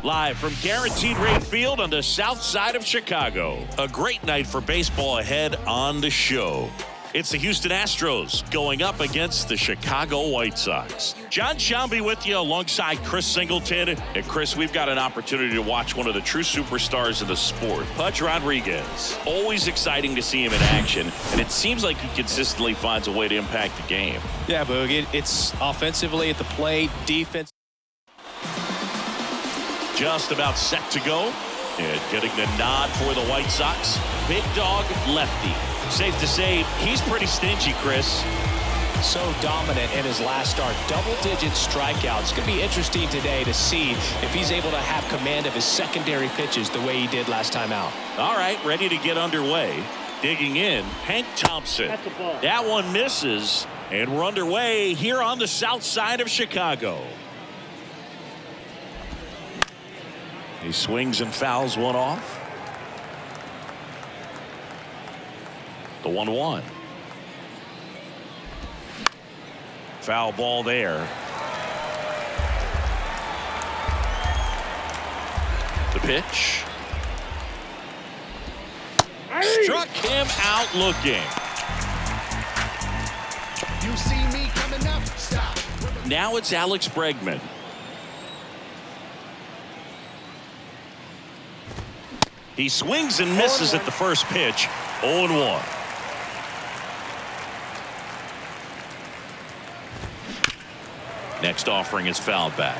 Live from Guaranteed Rate Field on the south side of Chicago. A great night for baseball ahead on the show. It's the Houston Astros going up against the Chicago White Sox. John Shambi with you alongside Chris Singleton. And Chris, we've got an opportunity to watch one of the true superstars of the sport, Pudge Rodriguez. Always exciting to see him in action, and it seems like he consistently finds a way to impact the game. Yeah, Boog, it's offensively at the plate, defense. Just about set to go. And getting the nod for the White Sox. Big dog lefty. Safe to say he's pretty stingy, Chris. So dominant in his last start. Double-digit strikeouts. It's going to be interesting today to see if he's able to have command of his secondary pitches the way he did last time out. All right, ready to get underway. Digging in, Hank Thompson. That one misses, and we're underway here on the south side of Chicago. He swings and fouls one off. The 1-1. Foul ball there. The pitch. Struck him out looking. You see me coming up, stop. Now it's Alex Bregman. He swings and misses at the first pitch. 0-1. Next offering is fouled back.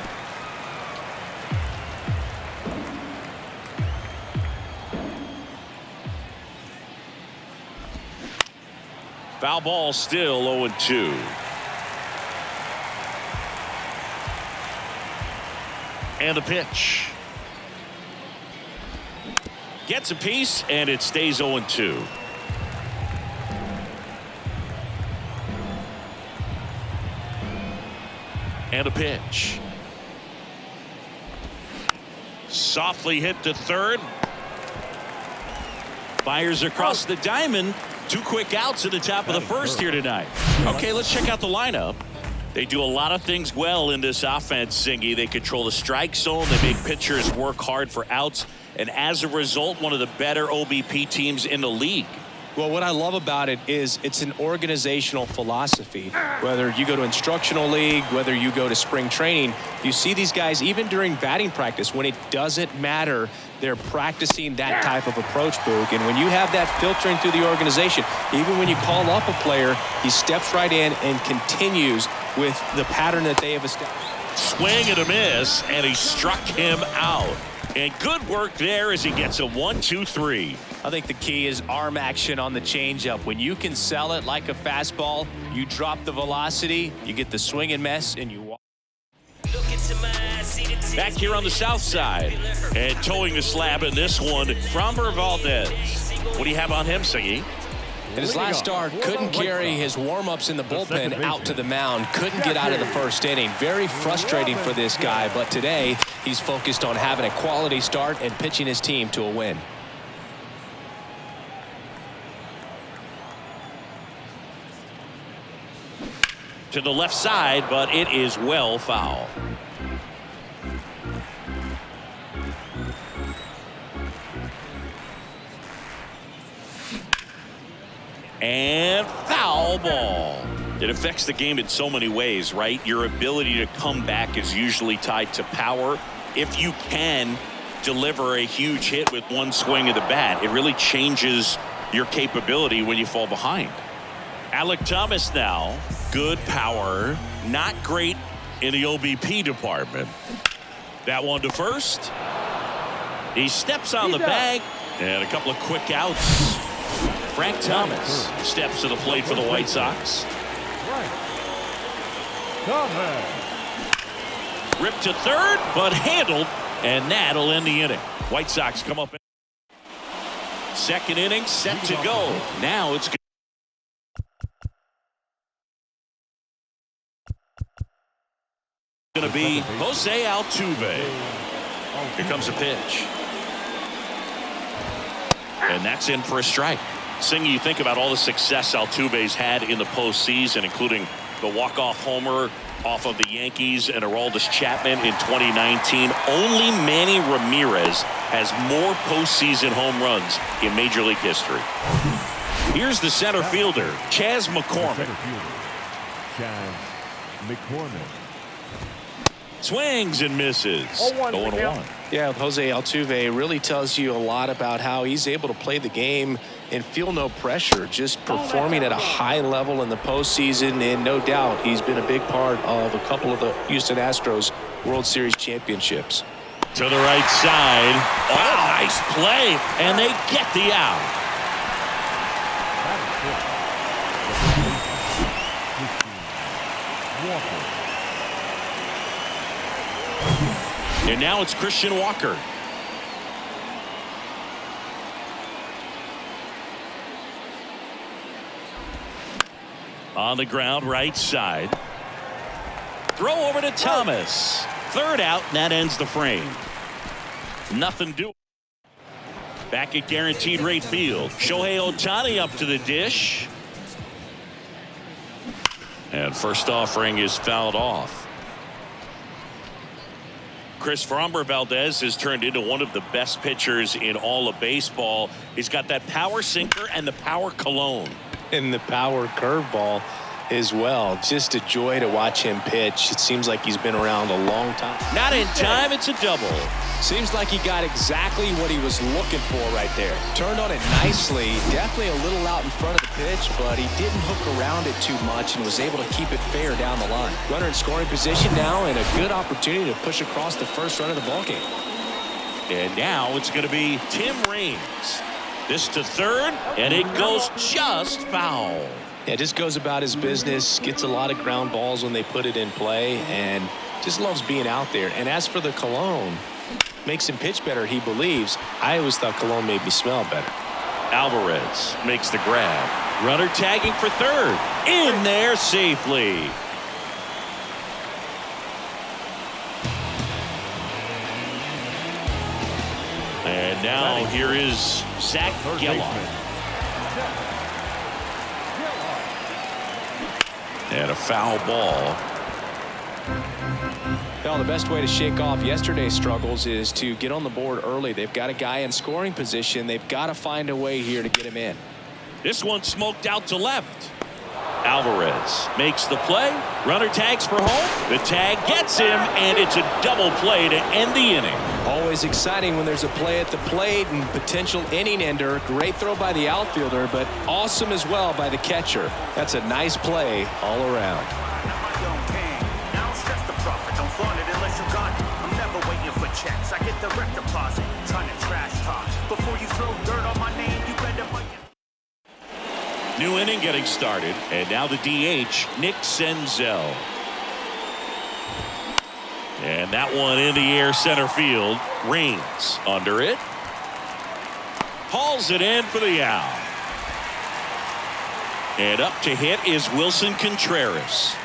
Foul ball still 0-2. And a pitch. Gets a piece, and it stays 0-2. And a pitch. Softly hit to third. Fires across the diamond. 2 quick outs at the top of the first here tonight. Okay, let's check out the lineup. They do a lot of things well in this offense, Singy. They control the strike zone. They make pitchers work hard for outs. And as a result, one of the better OBP teams in the league. Well, what I love about it is it's an organizational philosophy. Whether you go to instructional league, whether you go to spring training, you see these guys even during batting practice when it doesn't matter. They're practicing that type of approach, Boog. And when you have that filtering through the organization, even when you call up a player, he steps right in and continues with the pattern that they have established. Swing and a miss, and he struck him out. And good work there as he gets a 1-2-3. I think the key is arm action on the changeup. When you can sell it like a fastball, you drop the velocity, you get the swing and miss, and you walk. Back here on the south side, and towing the slab in this one, Framber Valdez. What do you have on him, Singy? In his last start, couldn't carry his warm-ups in the bullpen out to the mound. Couldn't get out of the first inning. Very frustrating for this guy, but today he's focused on having a quality start and pitching his team to a win. To the left side, but it is well foul. And foul ball. It affects the game in so many ways, right? Your ability to come back is usually tied to power. If you can deliver a huge hit with one swing of the bat, it really changes your capability when you fall behind. Alec Thomas now, good power, not great in the OBP department. That one to first. He steps on the bag, and a couple of quick outs. Frank Thomas steps to the plate for the White Sox. Ripped to third, but handled, and that'll end the inning. White Sox come up. Second inning set to go. Now it's going to be Jose Altuve. Here comes a pitch. And that's in for a strike. Singh, you think about all the success Altuve's had in the postseason, including the walk-off homer off of the Yankees and Aroldis Chapman in 2019. Only Manny Ramirez has more postseason home runs in Major League history. Here's the center fielder, Chas McCormick. Chas McCormick. Swings and misses. 0-1. Yeah, Jose Altuve really tells you a lot about how he's able to play the game and feel no pressure, just performing at a high level in the postseason. And no doubt he's been a big part of a couple of the Houston Astros World Series championships. To the right side. Oh, nice play. And they get the out. And now it's Christian Walker. On the ground, right side. Throw over to Thomas. Third out, and that ends the frame. Nothing doing. Back at guaranteed rate field. Shohei Ohtani up to the dish. And first offering is fouled off. Framber Valdez has turned into one of the best pitchers in all of baseball. He's got that power sinker and the power cologne. And the power curveball as well. Just a joy to watch him pitch. It seems like he's been around a long time. Not in time, it's a double. Seems like he got exactly what he was looking for right there. Turned on it nicely. Definitely a little out in front of the pitch, but he didn't hook around it too much and was able to keep it fair down the line. Runner in scoring position now, and a good opportunity to push across the first run of the ballgame. And now it's going to be Tim Raines. This to third, and it goes just foul. Yeah, just goes about his business, gets a lot of ground balls when they put it in play, and just loves being out there. And as for the cologne, makes him pitch better, he believes. I always thought cologne made me smell better. Alvarez makes the grab. Runner tagging for third. In there safely. And now here is Zach Gallo. And a foul ball. Well, the best way to shake off yesterday's struggles is to get on the board early. They've got a guy in scoring position. They've got to find a way here to get him in. This one smoked out to left. Alvarez makes the play. Runner tags for home. The tag gets him, and it's a double play to end the inning. Always exciting when there's a play at the plate and potential inning ender. Great throw by the outfielder, but awesome as well by the catcher. That's a nice play all around. I'm never waiting for checks. I get direct deposit, ton of trash talk. Before you throw dirt on my name, you better buy it. New inning getting started, and now the DH, Nick Senzel. And that one in the air center field. Raines under it. Hauls it in for the out. And up to hit is Wilson Contreras.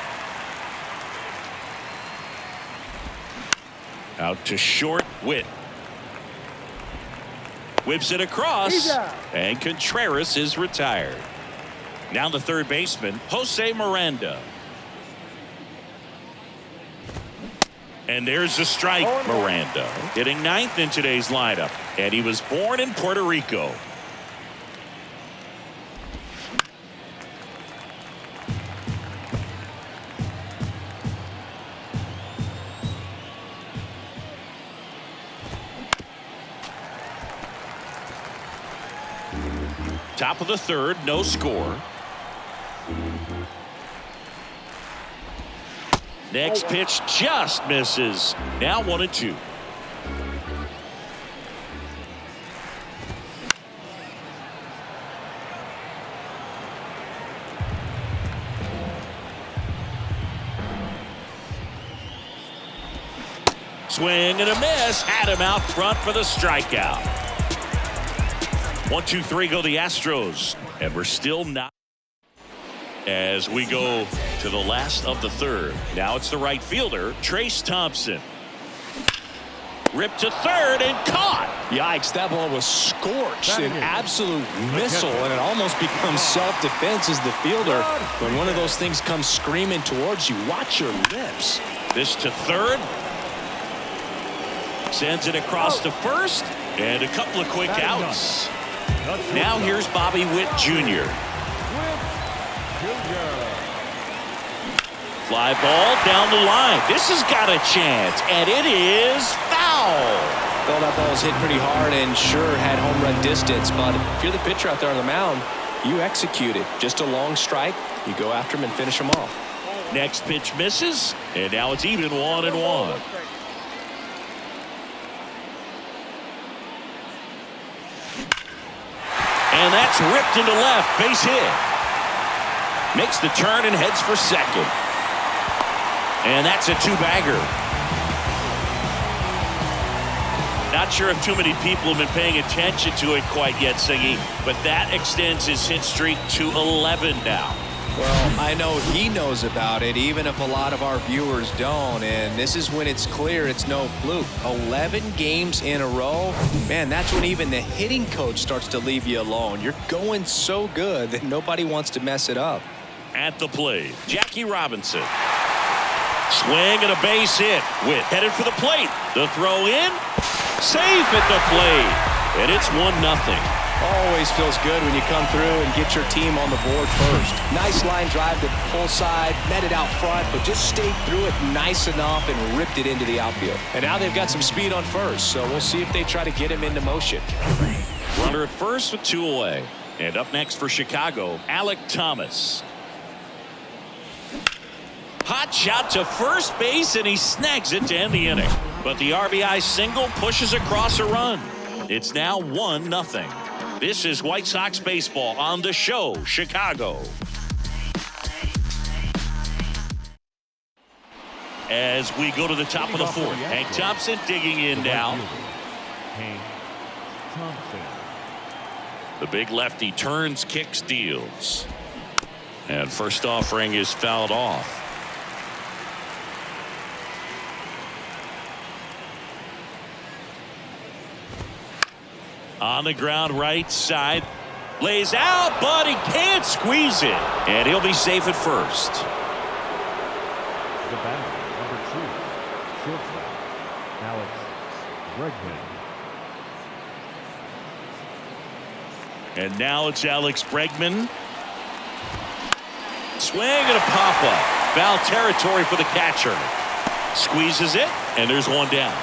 Out to short, Witt. Whips it across, and Contreras is retired. Now the third baseman, Jose Miranda. And there's the strike. Miranda hitting ninth in today's lineup, and he was born in Puerto Rico. Top of the third, no score. Next pitch just misses. Now 1-2. Swing and a miss. Had him out front for the strikeout. 1-2-3 go the Astros, and we're still not. As we go to the last of the third. Now it's the right fielder, Trace Thompson. Ripped to third and caught. Yikes, that ball was scorched, an absolute missile, and it almost becomes self-defense as the fielder. When one of those things comes screaming towards you, watch your lips. This to third. Sends it across to first, and a couple of quick outs. Now here's Bobby Witt Jr. Fly ball down the line. This has got a chance, and it is foul. Well, that ball was hit pretty hard and sure had home run distance, but if you're the pitcher out there on the mound, you execute it. Just a long strike, you go after him and finish him off. Next pitch misses, and now it's even 1-1. And that's ripped into left, base hit. Makes the turn and heads for second. And that's a two-bagger. Not sure if too many people have been paying attention to it quite yet, Singy, but that extends his hit streak to 11 now. Well, I know he knows about it, even if a lot of our viewers don't. And this is when it's clear it's no fluke. 11 games in a row. Man, that's when even the hitting coach starts to leave you alone. You're going so good that nobody wants to mess it up. At the plate, Jackie Robinson. Swing and a base hit. Witt headed for the plate. The throw in. Safe at the plate. And it's 1-0. Always feels good when you come through and get your team on the board first. Nice line drive to the pull side, met it out front, but just stayed through it nice enough and ripped it into the outfield. And now they've got some speed on first, so we'll see if they try to get him into motion. Runner at first with 2 away. And up next for Chicago, Alek Thomas. Hot shot to first base, and he snags it to end the inning. But the RBI single pushes across a run. It's now 1-0. This is White Sox baseball on the show, Chicago. As we go to the top of the fourth, Hank Thompson digging in now. The big lefty turns, kicks, deals. And first offering is fouled off. On the ground right side. Lays out, but he can't squeeze it. And he'll be safe at first. The batter, number 2, shortstop, Alex Bregman. And now it's Alex Bregman. Swing and a pop-up. Foul territory for the catcher. Squeezes it, and there's one down.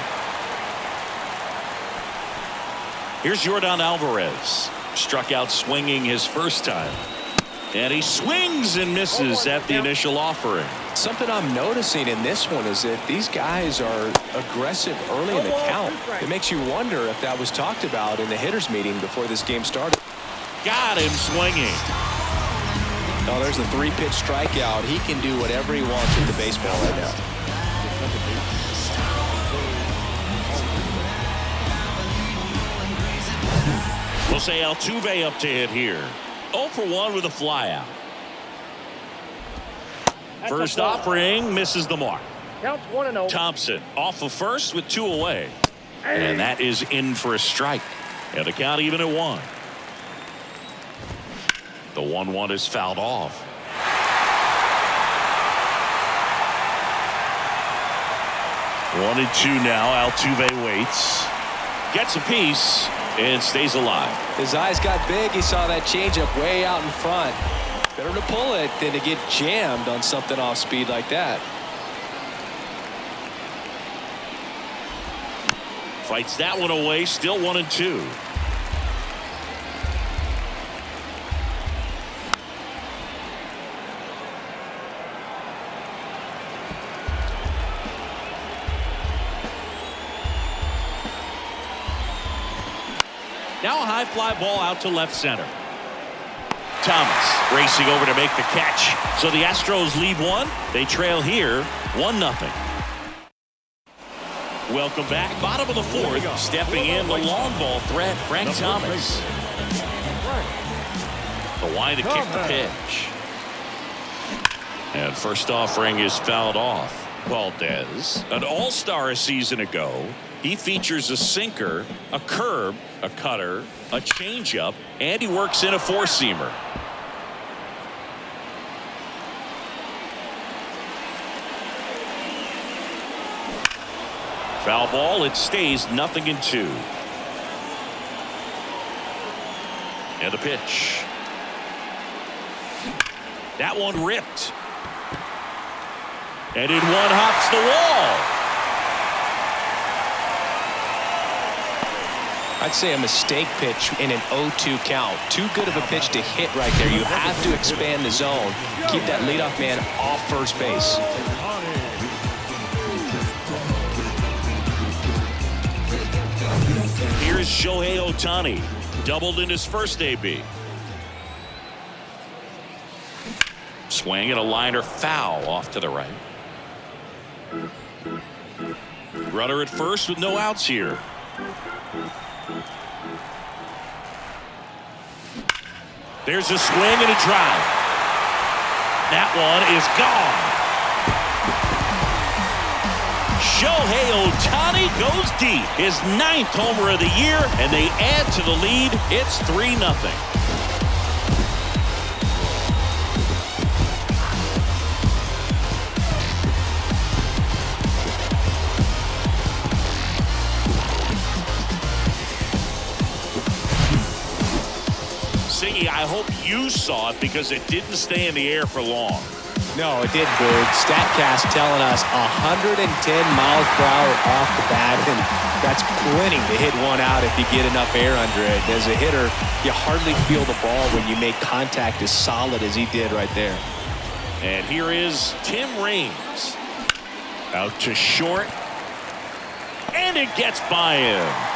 Here's Yordan Alvarez. Struck out swinging his first time. And he swings and misses at the initial offering. Something I'm noticing in this one is that these guys are aggressive early in the count. It makes you wonder if that was talked about in the hitters meeting before this game started. Got him swinging. Oh, there's the 3-pitch strikeout. He can do whatever he wants with the baseball right now. We'll say Altuve up to hit here. 0 for 1 with a flyout. First offering misses the mark. Counts 1-0. Thompson off of first with 2 away. And that is in for a strike. And the count even at 1. The 1-1 is fouled off. One and 2 now. Altuve waits. Gets a piece. And stays alive. His eyes got big. He saw that changeup way out in front. Better to pull it than to get jammed on something off speed like that. Fights that one away. Still 1 and 2. Now a high fly ball out to left center. Thomas racing over to make the catch. So the Astros lead 1. They trail here 1-0. Welcome back. Bottom of the fourth. Stepping in the long ball threat, Frank Thomas. The wind to kick the pitch. And first offering is fouled off. Valdez, an all-star a season ago. He features a sinker, a curve, a cutter, a changeup, and he works in a four-seamer. Foul ball. It stays 0-2. And the pitch. That one ripped. And in one hops the wall. I'd say a mistake pitch in an 0-2 count. Too good of a pitch to hit right there. You have to expand the zone. Keep that leadoff man off first base. Here's Shohei Ohtani. Doubled in his first AB. Swing and a liner foul off to the right. Runner at first with no outs here. There's a swing and a drive. That one is gone. Shohei Ohtani goes deep. His 9th homer of the year, and they add to the lead. It's 3-0. I hope you saw it because it didn't stay in the air for long. No, it didn't, Boog. StatCast telling us 110 miles per hour off the bat, and that's plenty to hit one out if you get enough air under it. As a hitter, you hardly feel the ball when you make contact as solid as he did right there. And here is Tim Raines. Out to short. And it gets by him.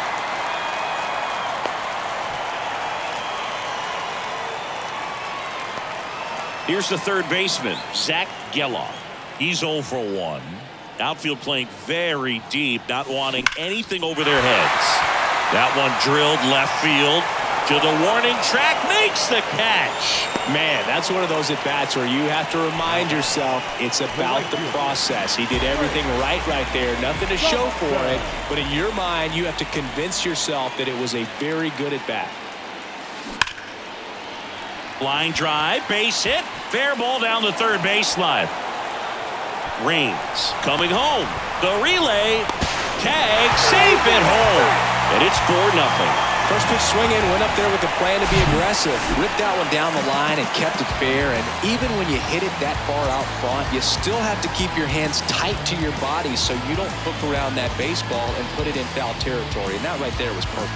Here's the third baseman, Zach Geloff. He's 0 for 1. Outfield playing very deep, not wanting anything over their heads. That one drilled left field to the warning track, makes the catch. Man, that's one of those at-bats where you have to remind yourself it's about the process. He did everything right there, nothing to show for it, but in your mind, you have to convince yourself that it was a very good at-bat. Line drive, base hit, fair ball down the third baseline. Raines coming home. The relay, tag, safe at home. And it's 4-0. First pitch swinging, went up there with the plan to be aggressive. Ripped that one down the line and kept it fair. And even when you hit it that far out front, you still have to keep your hands tight to your body so you don't hook around that baseball and put it in foul territory. And that right there was perfect.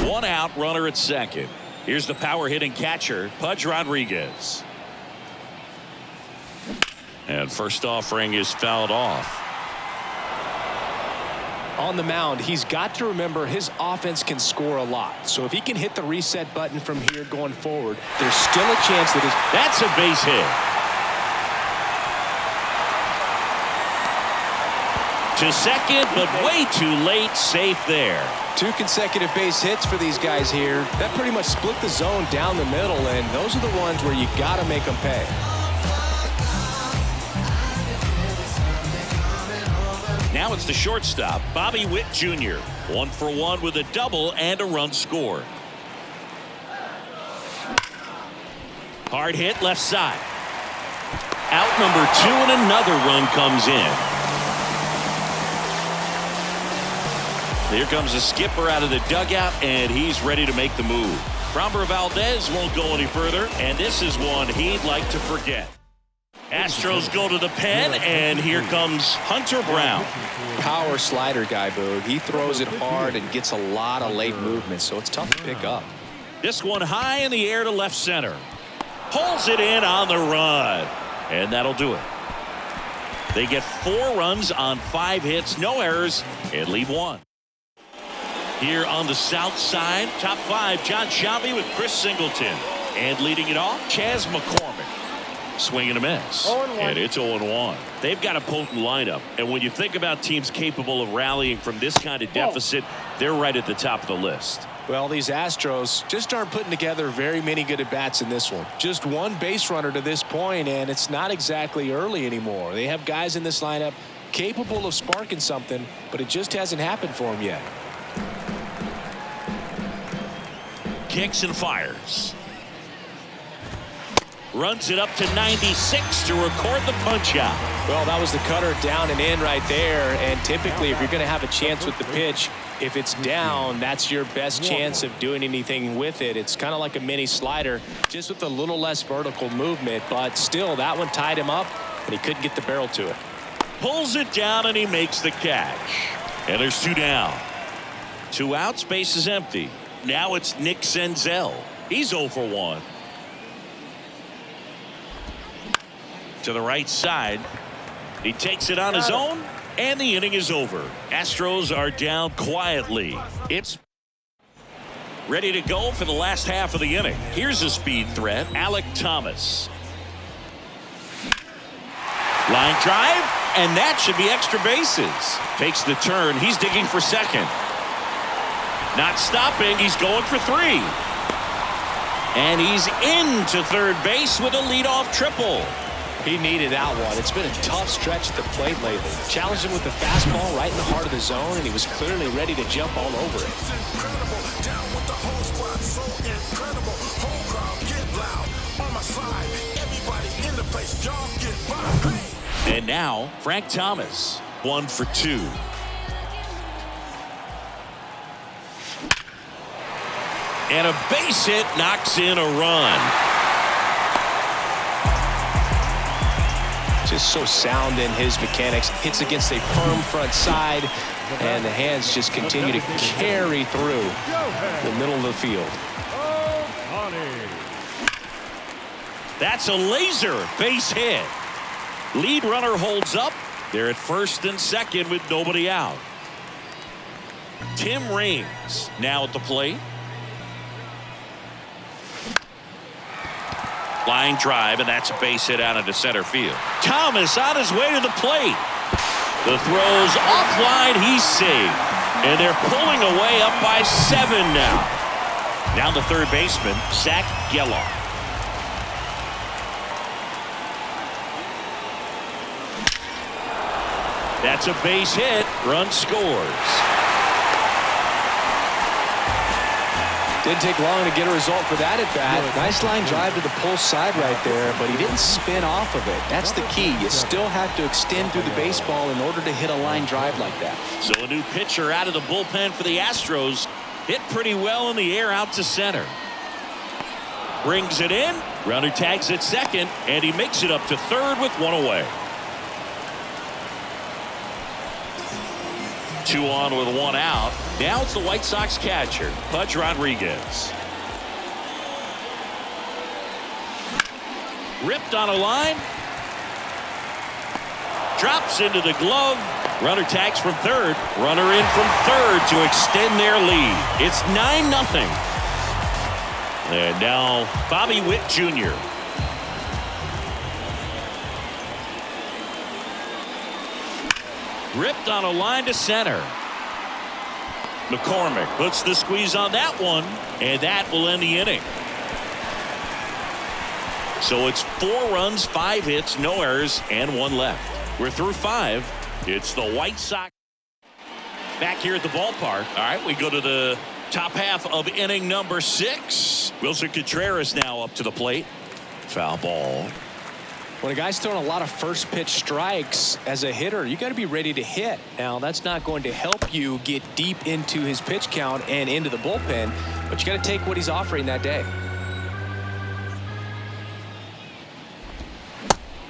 One out, runner at second. Here's the power hitting catcher, Pudge Rodriguez. And first offering is fouled off. On the mound, he's got to remember his offense can score a lot. So if he can hit the reset button from here going forward, there's still a chance that that's a base hit. To second, but way too late, safe there. 2 consecutive base hits for these guys here. That pretty much split the zone down the middle, and those are the ones where you got to make them pay. Now it's the shortstop, Bobby Witt Jr. 1 for 1 with a double and a run scored. Hard hit left side. Out number 2 and another run comes in. Here comes the skipper out of the dugout, and he's ready to make the move. Framber Valdez won't go any further, and this is one he'd like to forget. Astros go to the pen, and here comes Hunter Brown. Power slider guy, Boog. He throws it hard and gets a lot of late movement, so it's tough to pick up. This one high in the air to left center. Pulls it in on the run, and that'll do it. They get 4 runs on 5 hits, no errors, and leave 1. Here on the south side, top 5, John Shelby with Chris Singleton. And leading it off, Chas McCormick. Swing and a miss. And it's 0-1. They've got a potent lineup. And when you think about teams capable of rallying from this kind of deficit, they're right at the top of the list. Well, these Astros just aren't putting together very many good at-bats in this one. Just one base runner to this point, and it's not exactly early anymore. They have guys in this lineup capable of sparking something, but it just hasn't happened for them yet. Kicks and fires. Runs it up to 96 to record the punch out. Well, that was the cutter down and in right there. And typically, if you're going to have a chance with the pitch, if it's down, that's your best chance of doing anything with it. It's kind of like a mini slider, just with a little less vertical movement. But still, that one tied him up, and he couldn't get the barrel to it. Pulls it down, and he makes the catch. And there's 2 down. 2 outs, base is empty. Now it's Nick Senzel. He's 0 for 1. To the right side. He takes it on his own, and the inning is over. Astros are down quietly. It's ready to go for the last half of the inning. Here's a speed threat, Alec Thomas. Line drive, and that should be extra bases. Takes the turn. He's digging for second. Not stopping. He's going for 3. And he's into third base with a leadoff triple. He needed that one. It's been a tough stretch at the plate lately. Challenged him with the fastball right in the heart of the zone, and he was clearly ready to jump all over it. And now, Frank Thomas, 1 for 2. And a base hit knocks in a run. Just so sound in his mechanics. Hits against a firm front side, and the hands just continue to carry through the middle of the field. That's a laser base hit. Lead runner holds up. They're at first and second with nobody out. Tim Raines now at the plate. Line drive, and that's a base hit out into center field. Thomas on his way to the plate. The throw's offline. He's safe. And they're pulling away up by 7 now. Now the third baseman, Zach Geloff. That's a base hit. Run scores. Didn't take long to get a result for that at bat. Nice line drive to the pull side right there, but he didn't spin off of it. That's the key. You still have to extend through the baseball in order to hit a line drive like that. So a new pitcher out of the bullpen for the Astros. Hit pretty well in the air out to center. Brings it in. Runner tags at second, and he makes it up to third with 1 away. 2 on with 1 out. Now it's the White Sox catcher, Pudge Rodriguez. Ripped on a line. Drops into the glove. Runner tags from third. Runner in from third to extend their lead. It's 9-0. And now Bobby Witt Jr. Ripped on a line to center. McCormick puts the squeeze on that one, and that will end the inning. So it's 4 runs, 5 hits, no errors, and 1 left. We're through 5. It's the White Sox back here at the ballpark. All right, we go to the top half of inning number 6. Wilson Contreras now up to the plate. Foul ball. When a guy's throwing a lot of first pitch strikes as a hitter, you got to be ready to hit. Now, that's not going to help you get deep into his pitch count and into the bullpen, but you got to take what he's offering that day.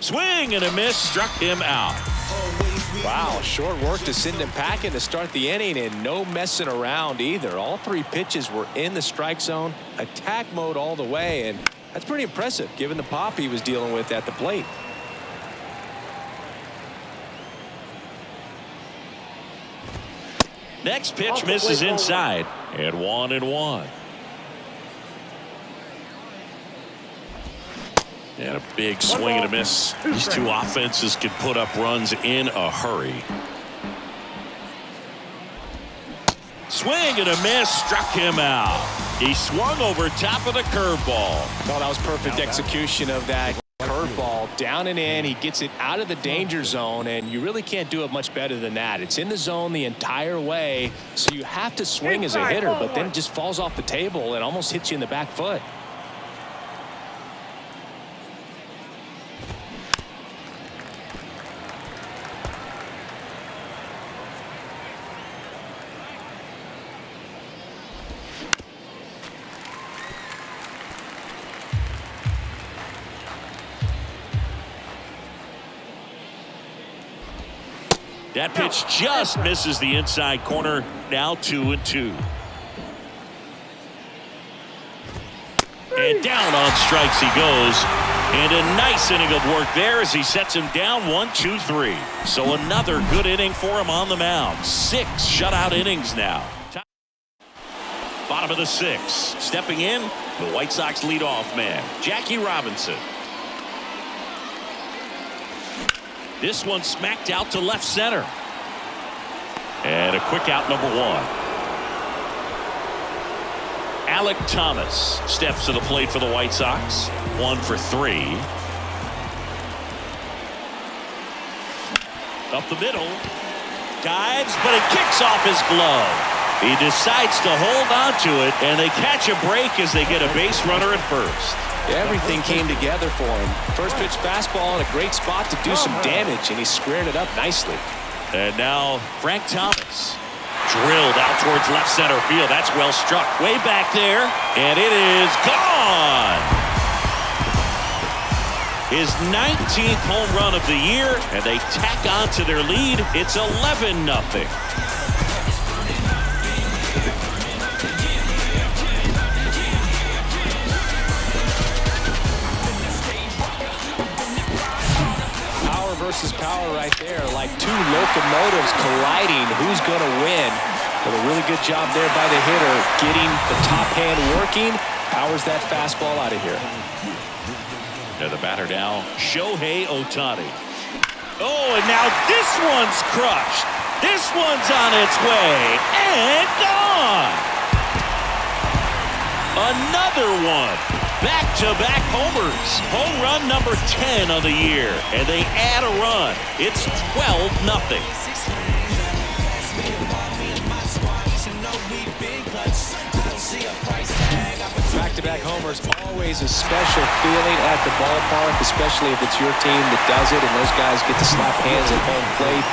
Swing and a miss, struck him out. Wow, short work to send him packing to start the inning, and no messing around either. All 3 pitches were in the strike zone, attack mode all the way, and that's pretty impressive given the pop he was dealing with at the plate. Next pitch misses inside, and 1-1. And a big swing and a miss. These 2 offenses can put up runs in a hurry. swing and a miss struck him out. He swung over top of the curveball. Oh, that was perfect execution of that curveball. Down and in. He gets it out of the danger zone, and you really can't do it much better than that. It's in the zone the entire way, so you have to swing as a hitter, but then it just falls off the table and almost hits you in the back foot. That pitch just misses the inside corner. Now 2-2. And down on strikes he goes. And a nice inning of work there as he sets him down 1-2-3. So another good inning for him on the mound. 6 shutout innings now. Bottom of the 6th. Stepping in, the White Sox leadoff man, Jackie Robinson. This one smacked out to left center. And a quick out, number 1. Alec Thomas steps to the plate for the White Sox. 1 for 3. Up the middle. Dives, but it kicks off his glove. He decides to hold on to it, and they catch a break as they get a base runner at first. Everything came together for him. First pitch fastball in a great spot to do some damage, and he squared it up nicely. And now Frank Thomas drilled out towards left center field. That's well struck way back there, and it is gone. His 19th home run of the year, and they tack on to their lead. It's 11-0. Versus power right there, like two locomotives colliding. Who's going to win? But a really good job there by the hitter, getting the top hand working. Powers that fastball out of here. And the batter now, Shohei Ohtani. Oh, and now this one's crushed. This one's on its way and gone. Another one. Back-to-back homers. Home run number 10 of the year. And they add a run. It's 12-0. Back-to-back homers, always a special feeling at the ballpark, especially if it's your team that does it and those guys get to slap hands at home plate.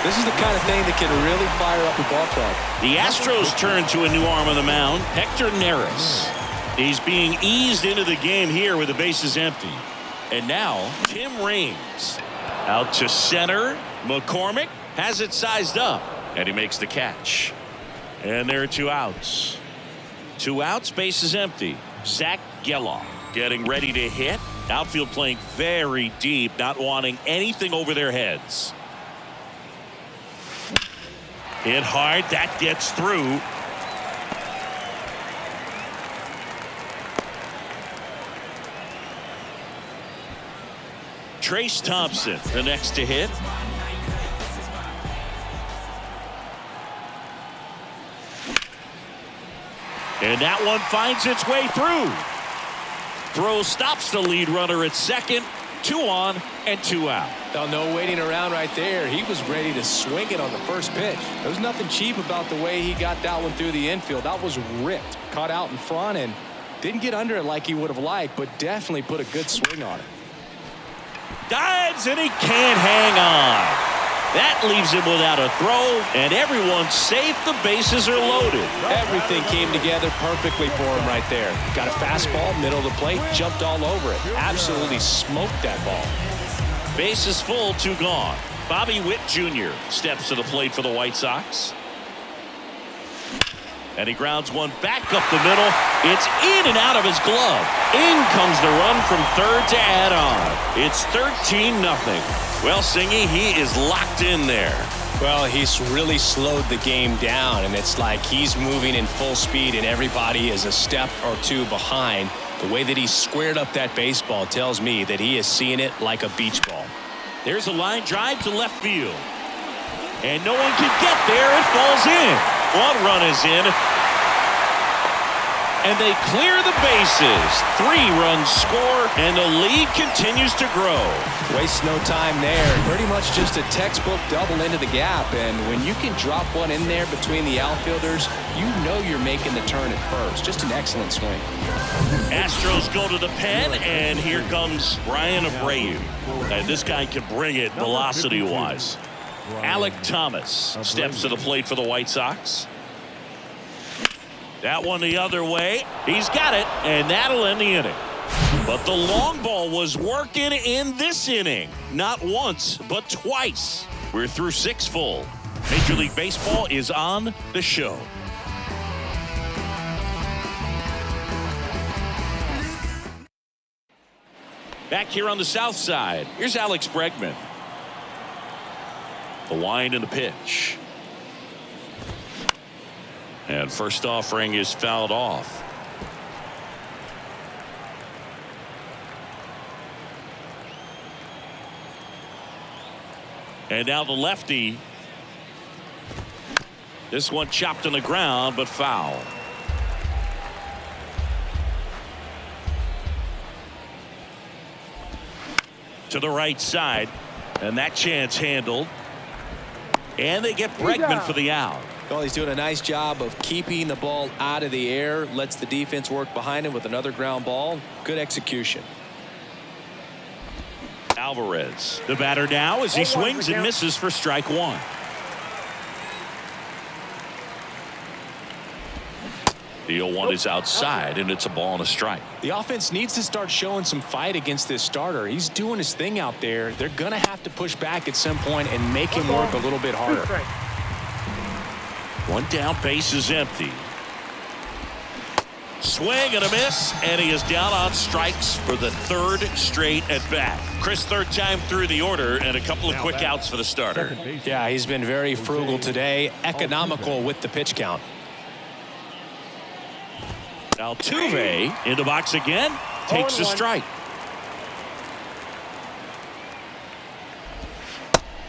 This is the kind of thing that can really fire up the ballpark. The Astros turn to a new arm on the mound, Hector Neris. He's being eased into the game here with the bases empty. And now, Tim Raines. Out to center. McCormick has it sized up. And he makes the catch. And there are 2 outs. 2 outs, bases empty. Zach Geloff getting ready to hit. Outfield playing very deep, not wanting anything over their heads. Hit hard, that gets through. Trace Thompson, the next to hit. And that one finds its way through. Throw stops the lead runner at second. 2 on and 2 out. Oh, no waiting around right there. He was ready to swing it on the first pitch. There was nothing cheap about the way he got that one through the infield. That was ripped. Caught out in front and didn't get under it like he would have liked, but definitely put a good swing on it. Dives and he can't hang on. That leaves him without a throw, and everyone's safe. The bases are loaded. Everything came together perfectly for him right there. Got a fastball, middle of the plate, jumped all over it. Absolutely smoked that ball. Bases full, 2 gone. Bobby Witt Jr. steps to the plate for the White Sox. And he grounds one back up the middle. It's in and out of his glove. In comes the run from third to add on. It's 13-0. Well, Singy, he is locked in there. Well, he's really slowed the game down, and it's like he's moving in full speed, and everybody is a step or 2 behind. The way that he squared up that baseball tells me that he is seeing it like a beach ball. There's a line drive to left field. And no one can get there. It falls in. One run is in. And they clear the bases. 3 runs score, and the lead continues to grow. Waste no time there. Pretty much just a textbook double into the gap. And when you can drop one in there between the outfielders, you know you're making the turn at first. Just an excellent swing. Astros go to the pen, and here comes Brian Abreu. And this guy can bring it velocity-wise. Alec Thomas steps to the plate for the White Sox. That one the other way. He's got it, and that'll end the inning. But the long ball was working in this inning. Not once, but twice. We're through 6 full. Major League Baseball is on the show. Back here on the south side, here's Alex Bregman. The wind and the pitch. And first offering is fouled off. And now the lefty. This one chopped on the ground, but foul. To the right side. And that chance handled. And they get Bregman for the out. Well, he's doing a nice job of keeping the ball out of the air. Lets the defense work behind him with another ground ball. Good execution. Alvarez, the batter now as he swings and misses for strike 1. The 0-1 is outside, and it's a ball and a strike. The offense needs to start showing some fight against this starter. He's doing his thing out there. They're going to have to push back at some point and make him work a little bit harder. One down, base is empty. Swing and a miss, and he is down on strikes for the 3rd straight at bat. Chris, 3rd time through the order, and a couple of quick outs for the starter. Yeah, he's been very frugal today, economical with the pitch count. Altuve in the box again, takes a strike.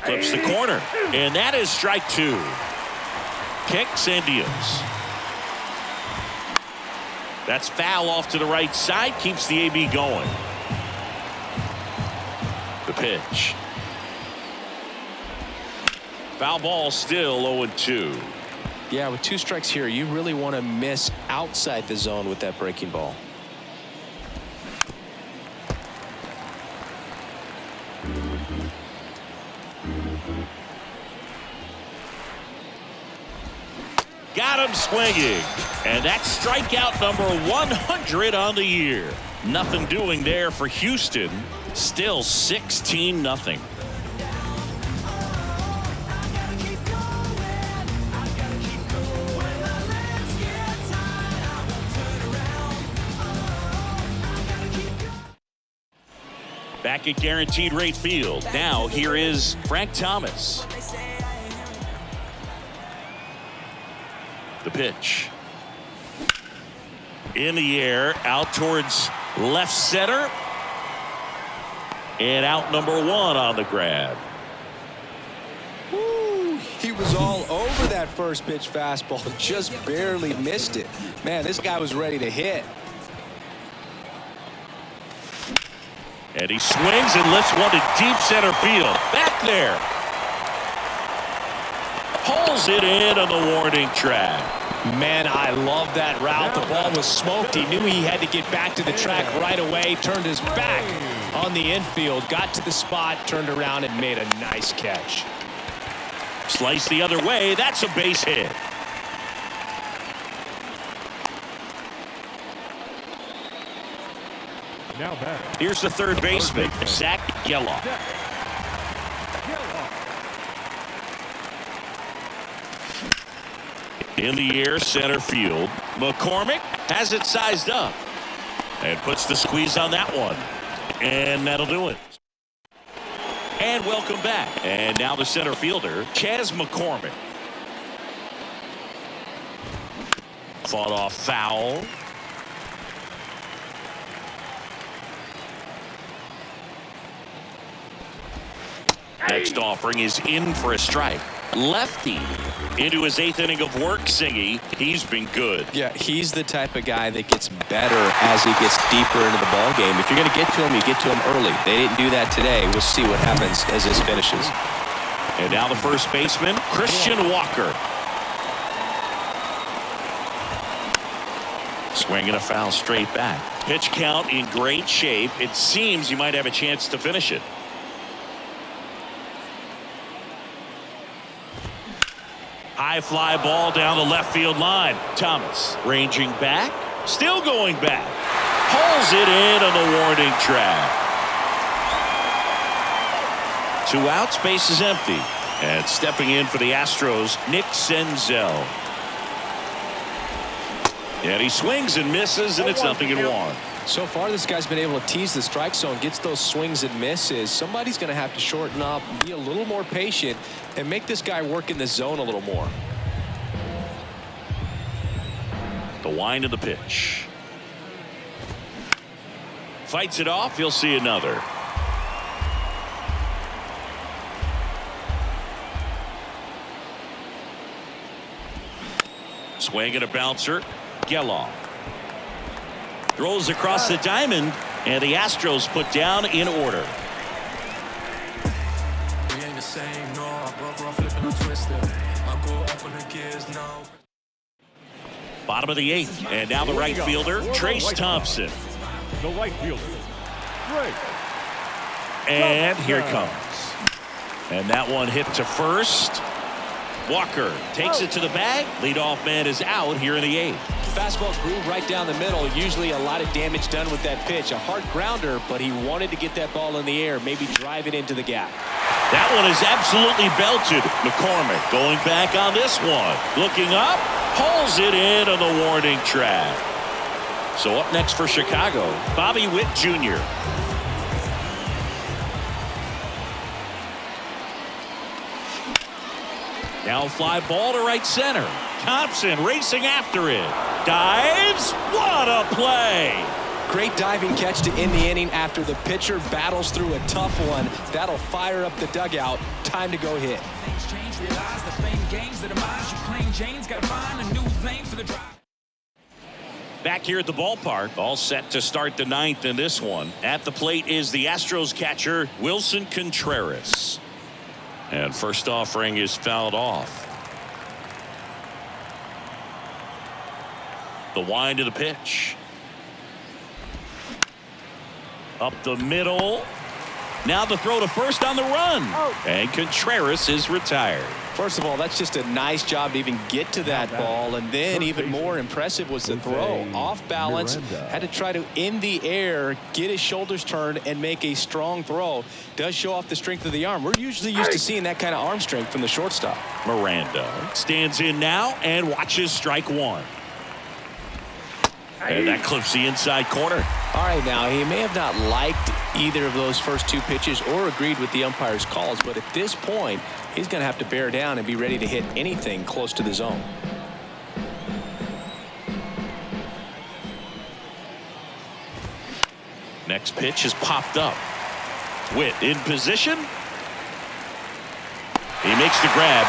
Clips the corner, and that is strike 2. Kicks and deals. That's foul off to the right side, keeps the AB going. The pitch. Foul ball, still 0-2. Yeah, with 2 strikes here, you really want to miss outside the zone with that breaking ball. Got him swinging. And that's strikeout number 100 on the year. Nothing doing there for Houston. Still 16-0. Back at Guaranteed Rate Field. Now here is Frank Thomas. The pitch. In the air, out towards left center. And out number 1 on the grab. Woo, he was all over that first pitch fastball. Just barely missed it. Man, this guy was ready to hit. And he swings and lifts one to deep center field. Back there. Pulls it in on the warning track. Man, I love that route. The ball was smoked. He knew he had to get back to the track right away. Turned his back on the infield. Got to the spot, turned around, and made a nice catch. Slice the other way. That's a base hit. Now batter. Here's the 3rd baseman, Zach Geloff. In the air, center field. McCormick has it sized up and puts the squeeze on that one. And that'll do it. And welcome back. And now the center fielder, Chas McCormick. Fought off foul. Next offering is in for a strike. lefty. Into his 8th inning of work, Singy. He's been good. Yeah, he's the type of guy that gets better as he gets deeper into the ball game. If you're going to get to him, you get to him early. They didn't do that today. We'll see what happens as this finishes. And now the first baseman, Christian Walker. Swinging a foul straight back. Pitch count in great shape. It seems you might have a chance to finish it. High fly ball down the left field line. Thomas ranging back. Still going back. Pulls it in on the warning track. 2 outs, base is empty. And stepping in for the Astros, Nick Senzel. And he swings and misses, and it's 0-1. So far, this guy's been able to tease the strike zone, gets those swings and misses. Somebody's going to have to shorten up, be a little more patient, and make this guy work in the zone a little more. The wind of the pitch. Fights it off. He'll see another. Swing and a bouncer. Chilom. Throws across the diamond, and the Astros put down in order. We ain't the same, no. I broke off flipping a twister. I go up on the gears now. Bottom of the 8th, and now the right fielder, Trace Thompson. The right fielder, Grizz. And here it comes. And that one hit to first. Walker takes it to the bag. Leadoff man is out here in the 8th. Fastball groove right down the middle. Usually a lot of damage done with that pitch. A hard grounder, but he wanted to get that ball in the air, maybe drive it into the gap. That one is absolutely belted. McCormick going back on this one. Looking up, pulls it in on the warning track. So up next for Chicago, Bobby Witt Jr. Now fly ball to right center. Thompson racing after it. Dives. What a play. Great diving catch to end the inning after the pitcher battles through a tough one. That'll fire up the dugout. Time to go hit. Back here at the ballpark, all set to start the 9th in this one. At the plate is the Astros catcher, Wilson Contreras. And first offering is fouled off. The wind of the pitch. Up the middle. Now the throw to first on the run. And Contreras is retired. First of all, that's just a nice job to even get to that ball. And then even more impressive was the throw. Off balance, had to try to in the air, get his shoulders turned and make a strong throw. Does show off the strength of the arm. We're usually used to seeing that kind of arm strength from the shortstop. Miranda stands in now and watches strike one. And that clips the inside corner. All right, now he may have not liked either of those first 2 pitches or agreed with the umpire's calls, but at this point, he's going to have to bear down and be ready to hit anything close to the zone. Next pitch is popped up. Witt in position. He makes the grab.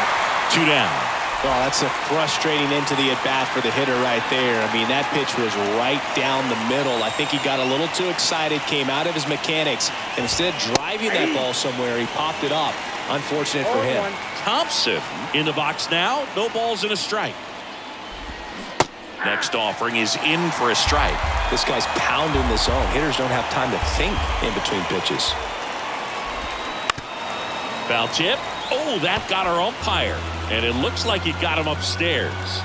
2 down. Well, that's a frustrating end to the at-bat for the hitter right there. I mean, that pitch was right down the middle. I think he got a little too excited, came out of his mechanics, and instead of driving that ball somewhere, he popped it up. Unfortunate for him. Thompson in the box now. No balls and a strike. Next offering is in for a strike. This guy's pounding the zone. Hitters don't have time to think in between pitches. Foul tip. Oh, that got our umpire. And it looks like he got him upstairs.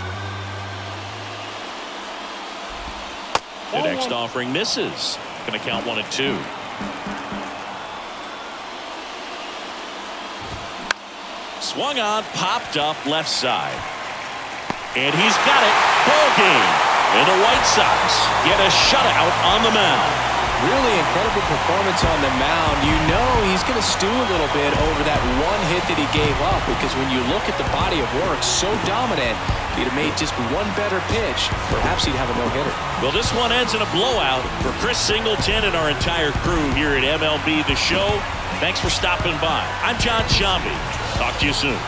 The next offering misses. Going to count 1 and 2. Swung on, popped up left side. And he's got it. Ball game. And the White Sox get a shutout on the mound. Really incredible performance on the mound. You know he's going to stew a little bit over that one hit that he gave up, because when you look at the body of work, so dominant, if he'd have made just one better pitch, perhaps he'd have a no-hitter. Well, this one ends in a blowout for Chris Singleton and our entire crew here at MLB The Show. Thanks for stopping by. I'm John Shambi. Talk to you soon.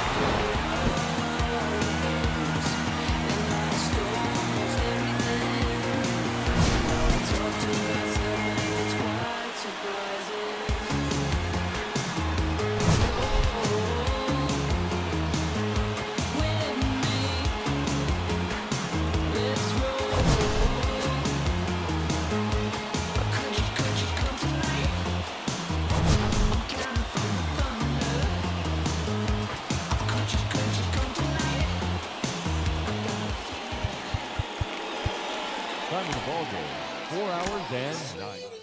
Time of the ball game, 4 hours and 9.